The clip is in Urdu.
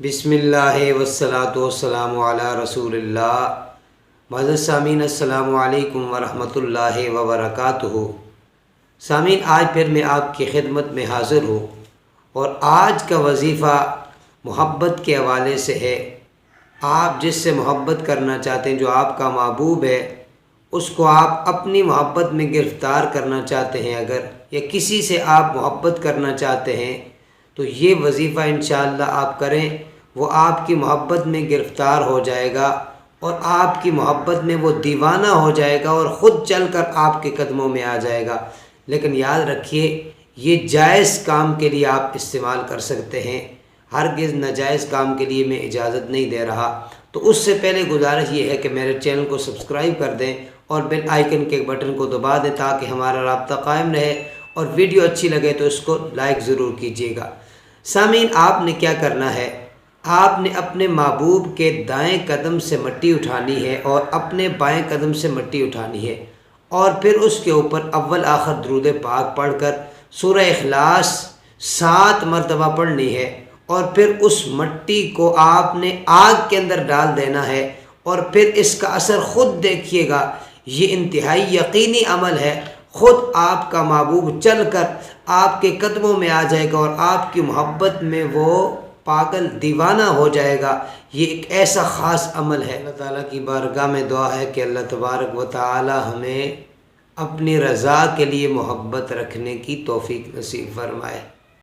بسم اللہ والصلاۃ والسلام علی رسول اللہ۔ معزز سامعین، السلام علیکم ورحمۃ اللہ وبرکاتہ۔ سامعین، آج پھر میں آپ کی خدمت میں حاضر ہوں اور آج کا وظیفہ محبت کے حوالے سے ہے۔ آپ جس سے محبت کرنا چاہتے ہیں، جو آپ کا محبوب ہے، اس کو آپ اپنی محبت میں گرفتار کرنا چاہتے ہیں اگر، یا کسی سے آپ محبت کرنا چاہتے ہیں تو یہ وظیفہ انشاءاللہ آپ کریں، وہ آپ کی محبت میں گرفتار ہو جائے گا اور آپ کی محبت میں وہ دیوانہ ہو جائے گا اور خود چل کر آپ کے قدموں میں آ جائے گا۔ لیکن یاد رکھیے، یہ جائز کام کے لیے آپ استعمال کر سکتے ہیں، ہرگز ناجائز کام کے لیے میں اجازت نہیں دے رہا۔ تو اس سے پہلے گزارش یہ ہے کہ میرے چینل کو سبسکرائب کر دیں اور بیل آئیکن کے بٹن کو دبا دیں تاکہ ہمارا رابطہ قائم رہے، اور ویڈیو اچھی لگے تو اس کو لائک ضرور کیجیے گا۔ سامعین، آپ نے کیا کرنا ہے، آپ نے اپنے محبوب کے دائیں قدم سے مٹی اٹھانی ہے اور اپنے بائیں قدم سے مٹی اٹھانی ہے، اور پھر اس کے اوپر اول آخر درود پاک پڑھ کر سورہ اخلاص 7 مرتبہ پڑھنی ہے، اور پھر اس مٹی کو آپ نے آگ کے اندر ڈال دینا ہے، اور پھر اس کا اثر خود دیکھیے گا۔ یہ انتہائی یقینی عمل ہے، خود آپ کا محبوب چل کر آپ کے قدموں میں آ جائے گا اور آپ کی محبت میں وہ پاگل دیوانہ ہو جائے گا۔ یہ ایک ایسا خاص عمل ہے۔ اللہ تعالیٰ کی بارگاہ میں دعا ہے کہ اللہ تبارک و تعالی ہمیں اپنی رضا کے لیے محبت رکھنے کی توفیق نصیب فرمائے۔